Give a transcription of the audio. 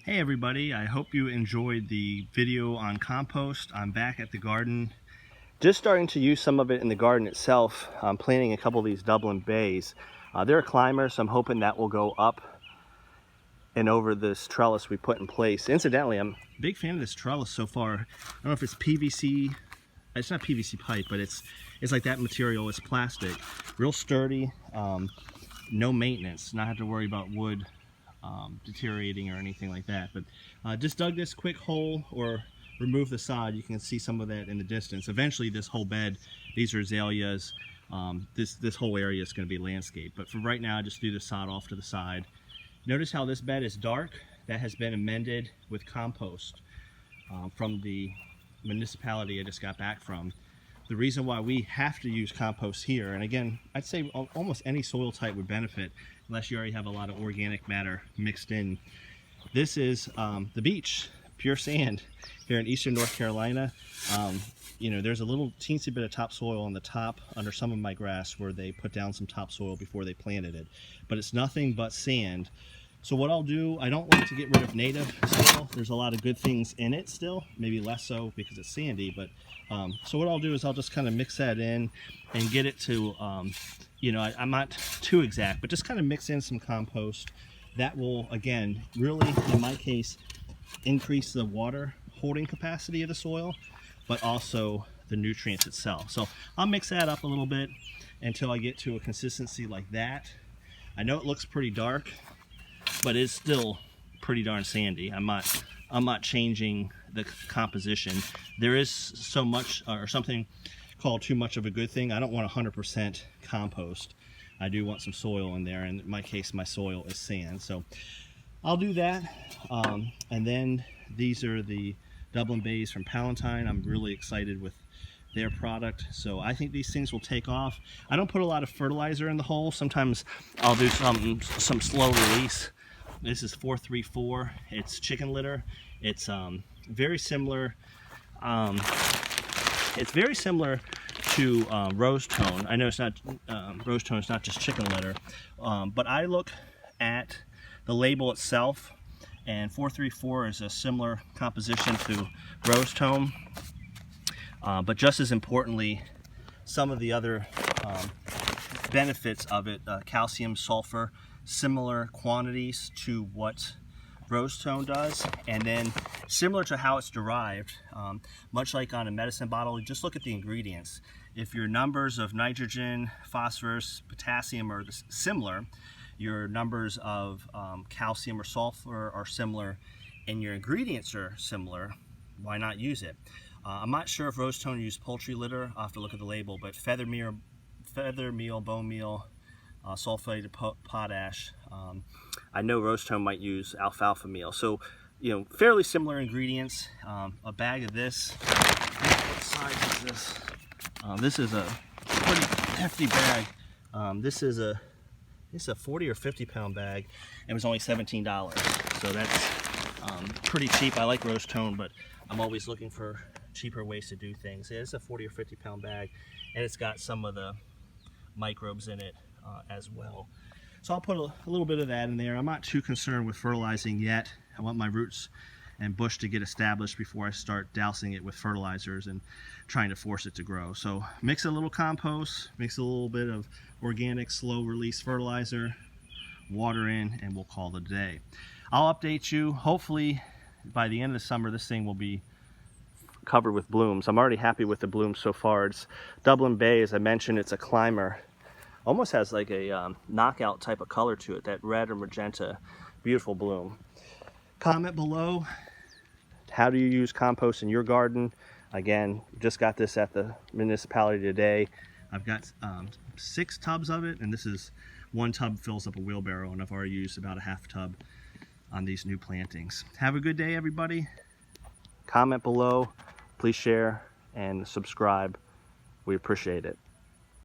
Hey everybody, I hope you enjoyed the video on compost. I'm back at the garden. Just starting to use some of it in the garden itself. I'm planting a couple of these Dublin bays. They're a climber, so I'm hoping that will go up and over this trellis we put in place. Incidentally, I'm a big fan of this trellis so far. I don't know if it's PVC. It's not PVC pipe, but it's like that material. It's plastic, real sturdy, no maintenance, not have to worry about wood deteriorating or anything like that. But just dug this quick hole or remove the sod. You can see some of that in the distance. Eventually this whole bed, these are azaleas, this whole area is going to be landscape, but for right now I just threw the sod off to the side. Notice how this bed is dark. That has been amended with compost from the municipality I just got back from. The reason why we have to use compost here, and again, I'd say almost any soil type would benefit unless you already have a lot of organic matter mixed in. This is the beach, pure sand here in eastern North Carolina. You know, there's a little teensy bit of topsoil on the top under some of my grass where they put down some topsoil before they planted it, but it's nothing but sand. So what I'll do, I don't like to get rid of native soil. There's a lot of good things in it still, maybe less so because it's sandy, but so what I'll do is I'll just kind of mix that in and get it to, you know, I'm not too exact, but just kind of mix in some compost. That will, again, really, in my case, increase the water holding capacity of the soil, but also the nutrients itself. So I'll mix that up a little bit until I get to a consistency like that. I know it looks pretty dark, but it's still pretty darn sandy. I'm not changing the composition. There is so much, or something called too much of a good thing. I don't want 100% compost. I do want some soil in there, and in my case, my soil is sand. So I'll do that. And then these are the Dublin bays from Palatine. I'm really excited with their product, so I think these things will take off. I don't put a lot of fertilizer in the hole. Sometimes I'll do some slow release. This is 434. It's chicken litter. It's very similar. It's very similar to rose tone. I know it's not rose tone. It's not just chicken litter, but I look at the label itself, and 434 is a similar composition to rose tone. But just as importantly, some of the other benefits of it, calcium, sulfur, similar quantities to what rose tone does, and then similar to how it's derived, much like on a medicine bottle, just look at the ingredients. If your numbers of nitrogen, phosphorus, potassium are similar, your numbers of calcium or sulfur are similar, and your ingredients are similar, why not use it? I'm not sure if rose tone used poultry litter. I'll have to look at the label, but feather meal, bone meal, sulfated potash. I know rose tone might use alfalfa meal. So, you know, fairly similar ingredients. A bag of this. What size is this? This is a pretty hefty bag. This is a 40 or 50 pound bag. It was only $17. So that's pretty cheap. I like rose tone, but I'm always looking for cheaper ways to do things. It's a 40 or 50 pound bag, and it's got some of the microbes in it as well. So I'll put a little bit of that in there. I'm not too concerned with fertilizing yet. I want my roots and bush to get established before I start dousing it with fertilizers and trying to force it to grow. So mix a little compost, mix a little bit of organic slow release fertilizer, water in, and we'll call it a day. I'll update you. Hopefully by the end of the summer this thing will be covered with blooms. I'm already happy with the blooms so far. It's Dublin Bay, as I mentioned, it's a climber. Almost has like a knockout type of color to it, that red or magenta. Beautiful bloom. Comment below, how do you use compost in your garden? Again, just got this at the municipality today. I've got 6 tubs of it, and this is one tub fills up a wheelbarrow, and I've already used about a half tub on these new plantings. Have a good day, everybody. Comment below, please share and subscribe. We appreciate it.